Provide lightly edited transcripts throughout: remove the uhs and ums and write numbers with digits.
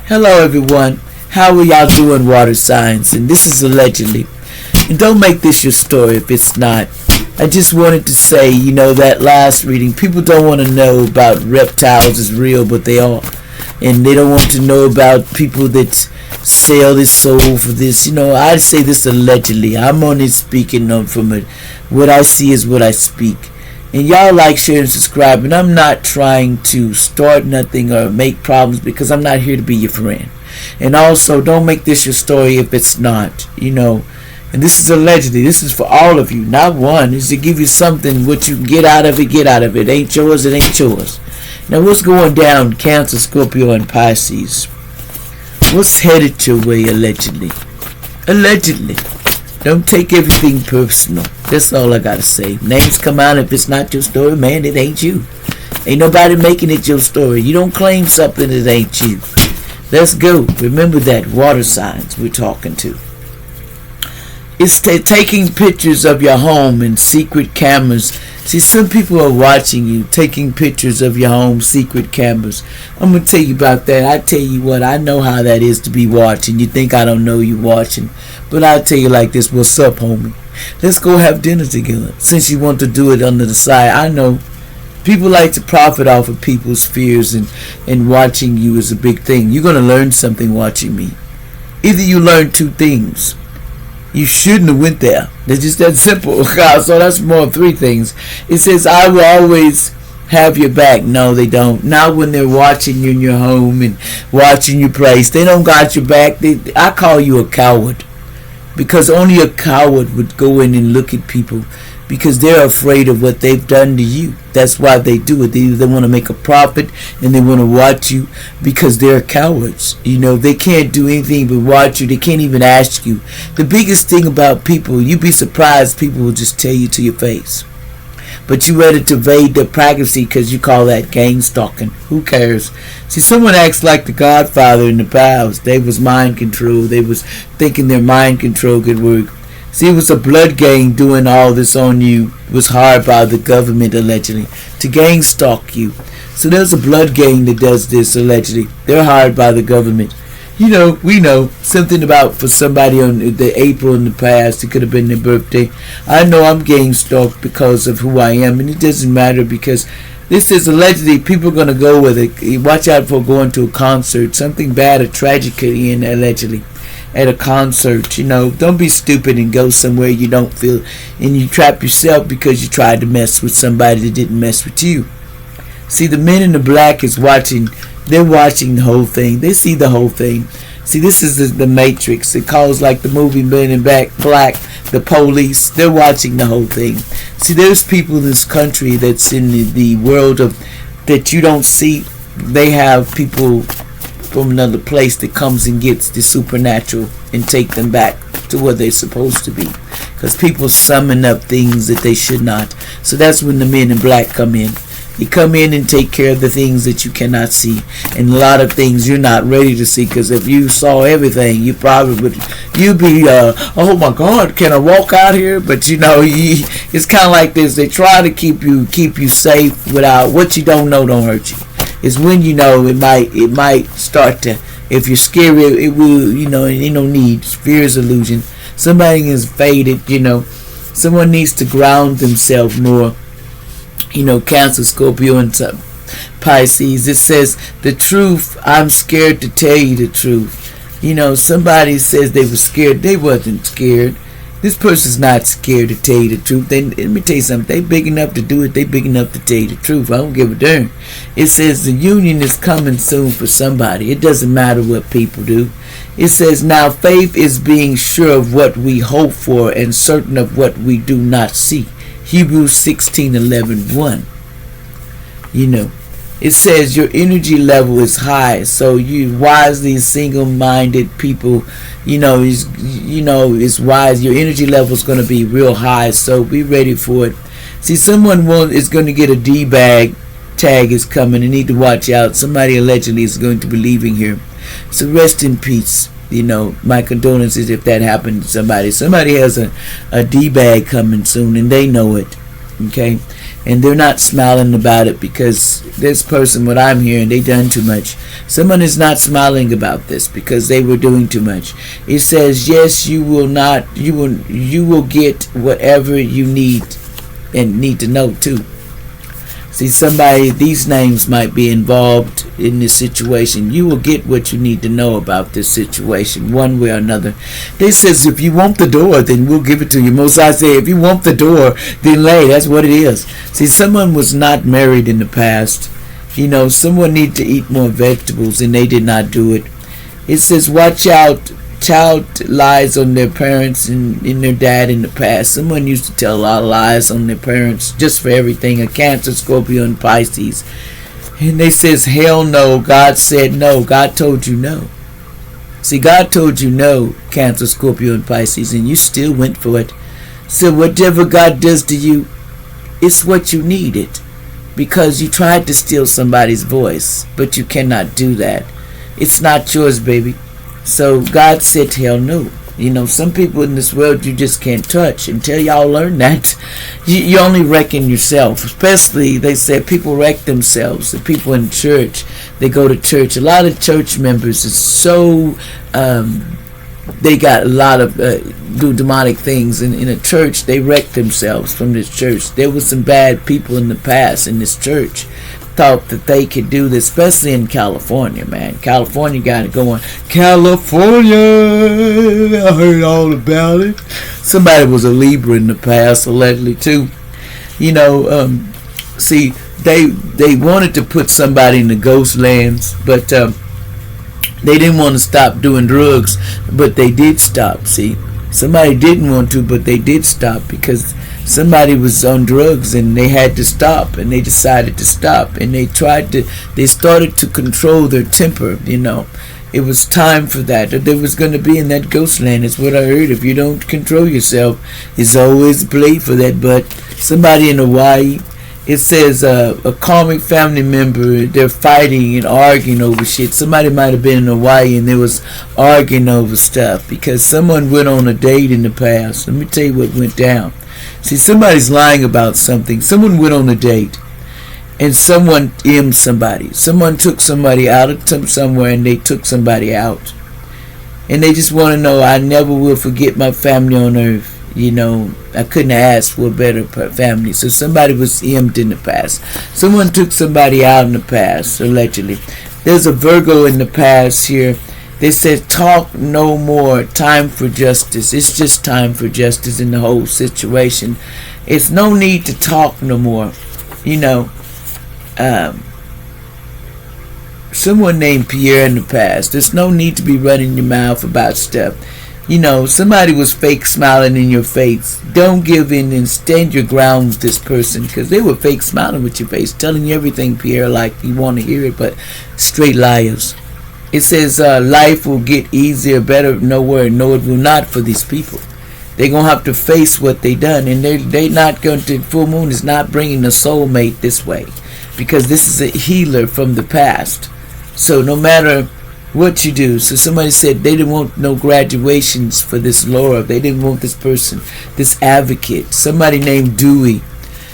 Hello everyone, how are y'all doing, water signs? And this is allegedly. And don't make this your story if it's not. I just wanted to say, that last reading, people don't want to know about reptiles is real, but they are. And they don't want to know about people that sell their soul for this. I say this allegedly. I'm only speaking from it. What I see is what I speak. And y'all like, share, and subscribe. And I'm not trying to start nothing or make problems because I'm not here to be your friend. And also, don't make this your story if it's not, And this is allegedly. This is for all of you, not one. It's to give you something. What you get out of it, get out of it. Ain't yours, it ain't yours. Now, what's going down, Cancer, Scorpio, and Pisces? What's headed your way, allegedly? Allegedly. Don't take everything personal. That's all I gotta say. Names come out. If it's not your story, man, it ain't you. Ain't nobody making it your story. You don't claim something that ain't you. Let's go. Remember that, water signs we're talking to. It's taking pictures of your home and secret cameras. See, some people are watching you, taking pictures of your home, secret cameras. I'm going to tell you about that. I tell you what, I know how that is to be watching. You think I don't know you watching. But I'll tell you like this. What's up, homie? Let's go have dinner together. Since you want to do it under the side, I know people like to profit off of people's fears, and watching you is a big thing. You're going to learn something watching me. Either you learn two things. You shouldn't have went there. It's just that simple. So that's more than three things. It says, I will always have your back. No, they don't. Not when they're watching you in your home and watching your place. They don't got your back. I call you a coward. Because only a coward would go in and look at people. Because they're afraid of what they've done to you. That's why they do it. They want to make a profit and they want to watch you because they're cowards. They can't do anything but watch you. They can't even ask you. The biggest thing about people, you'd be surprised people will just tell you to your face. But you ready to evade their privacy because you call that gang stalking. Who cares? See, someone acts like the Godfather in the past. They was mind control. They was thinking their mind control could work. See, it was a blood gang doing all this on you. It was hired by the government, allegedly, to gang stalk you. So there's a blood gang that does this, allegedly. They're hired by the government. We know something about for somebody on the April in the past. It could have been their birthday. I know I'm gang stalked because of who I am, and it doesn't matter because this is allegedly people are going to go with it. Watch out for going to a concert. Something bad or tragic could end, allegedly. At a concert, don't be stupid and go somewhere you don't feel, and you trap yourself because you tried to mess with somebody that didn't mess with you. See, the men in the black is watching. They're watching the whole thing. They see the whole thing. See, this is the Matrix. It calls like the movie Men in Black, the police. They're watching the whole thing. See, there's people in this country that's in the world of that you don't see. They have people from another place that comes and gets the supernatural and take them back to where they're supposed to be, because people summon up things that they should not. So that's when the men in black come in. They come in and take care of the things that you cannot see, and a lot of things you're not ready to see, because if you saw everything, you probably would, you'd be oh my God, can I walk out here? But it's kind of like this. They try to keep you safe without what you don't know don't hurt you. It's when it might start to, if you're scared, it will, ain't no need. Fear is illusion. Somebody is faded, someone needs to ground themselves more. Cancer, Scorpio, and Pisces. It says the truth. I'm scared to tell you the truth. Somebody says they were scared. They wasn't scared. This person's not scared to tell you the truth. Let me tell you something. They big enough to do it. They big enough to tell you the truth. I don't give a darn. It says the union is coming soon for somebody. It doesn't matter what people do. It says now faith is being sure of what we hope for and certain of what we do not see. Hebrews 16:11-1. It says your energy level is high, so you wisely single-minded people, it's wise. Your energy level is going to be real high, so be ready for it. See, someone is going to get a D-bag tag is coming. You need to watch out. Somebody allegedly is going to be leaving here. So rest in peace. My condolences if that happened to somebody. Somebody has a D-bag coming soon, and they know it. Okay? and they're not smiling about it because this person, what I'm hearing, they done too much. Someone is not smiling about this because they were doing too much. It says, yes, you will get whatever you need and need to know too. See, somebody, these names might be involved in this situation. You will get what you need to know about this situation, one way or another. They says, if you want the door, then we'll give it to you. Most I say, if you want the door, then lay. That's what it is. See, someone was not married in the past. Someone needed to eat more vegetables, and they did not do it. It says, watch out. Child lies on their parents and their dad in the past. Someone used to tell a lot of lies on their parents just for everything. A Cancer, Scorpio, and Pisces. And they says, hell no. God said no. God told you no. See, God told you no, Cancer, Scorpio, and Pisces, and you still went for it. So whatever God does to you, it's what you needed. Because you tried to steal somebody's voice, but you cannot do that. It's not yours, baby. So God said, hell no. Some people in this world you just can't touch. Until y'all learn that, you only wrecking yourself. Especially, they said people wreck themselves. The people in church, they go to church. A lot of church members is so, they got a lot of do demonic things in a church. They wreck themselves from this church. There was some bad people in the past in this church. Thought that they could do this, especially in California, man. California got it going. California, I heard all about it. Somebody was a Libra in the past, allegedly too. See, they wanted to put somebody in the ghost lands, but they didn't want to stop doing drugs, but they did stop. See, somebody didn't want to, but they did stop because somebody was on drugs and they had to stop, and they decided to stop, and they started to control their temper. It was time for that. They was going to be in that ghost land. It's what I heard. If you don't control yourself, it's always a play for that. But somebody in Hawaii, it says a karmic family member, they're fighting and arguing over shit. Somebody might have been in Hawaii and they was arguing over stuff because someone went on a date in the past. Let me tell you what went down. See, somebody's lying about something. Someone went on a date and someone M'd somebody. Someone took somebody out of somewhere and they took somebody out. And they just want to know, I never will forget my family on earth. I couldn't ask for a better family. So somebody was M'd in the past. Someone took somebody out in the past, allegedly. There's a Virgo in the past here. They said, talk no more, time for justice. It's just time for justice in the whole situation. It's no need to talk no more. Someone named Pierre in the past. There's no need to be running your mouth about stuff. Somebody was fake smiling in your face. Don't give in and stand your ground with this person because they were fake smiling with your face, telling you everything, Pierre, like you want to hear it, but straight liars. It says life will get easier, better, nowhere. No, it will not for these people. They're going to have to face what they done. And they're not going to, full moon is not bringing a soulmate this way. Because this is a healer from the past. So no matter what you do. So somebody said they didn't want no graduations for this Laura. They didn't want this person, this advocate. Somebody named Dewey.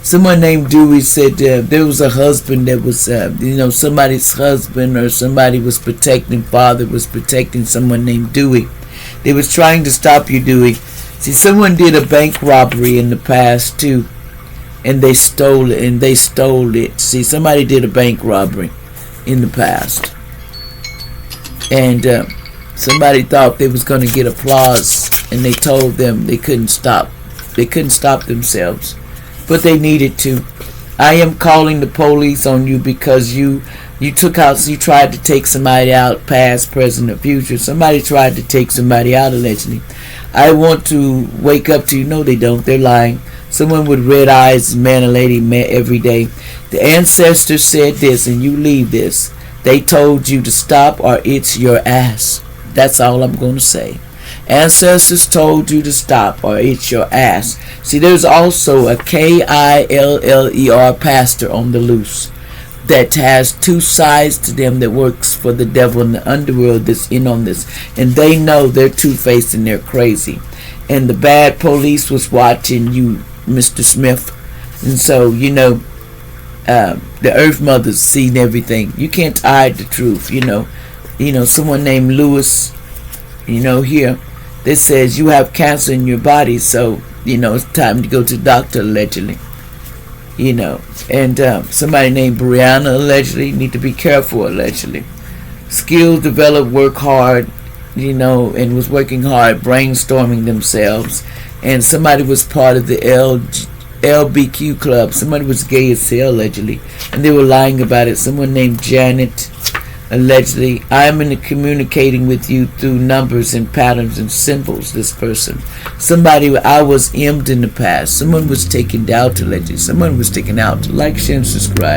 Someone named Dewey said there was a husband that was, somebody's husband or somebody was protecting, father was protecting someone named Dewey. They was trying to stop you, Dewey. See, someone did a bank robbery in the past too, and they stole it. See, somebody did a bank robbery in the past, and somebody thought they was going to get applause, and they told them they couldn't stop. They couldn't stop themselves. But they needed to. I am calling the police on you because you tried to take somebody out, past, present, or future. Somebody tried to take somebody out allegedly. I want to wake up to you. No, they don't. They're lying. Someone with red eyes, man or lady, met every day. The ancestors said this, and you leave this. They told you to stop or it's your ass. That's all I'm going to say. Ancestors told you to stop or it's your ass. See, there's also a Killer pastor on the loose that has two sides to them that works for the devil in the underworld that's in on this. And they know they're two-faced and they're crazy. And the bad police was watching you, Mr. Smith. And so, the Earth Mother's seen everything. You can't hide the truth. Someone named Lewis, here, that says you have cancer in your body, so it's time to go to the doctor, allegedly. And somebody named Brianna, allegedly, need to be careful, allegedly. Skills developed, work hard, and was working hard, brainstorming themselves. And somebody was part of the LBQ club. Somebody was gay as hell, allegedly, and they were lying about it. Someone named Janet, allegedly. I'm communicating with you through numbers and patterns and symbols. This person, somebody I was M'd in the past. Someone was taken out, allegedly. Someone was taken out. Like, share, and subscribe.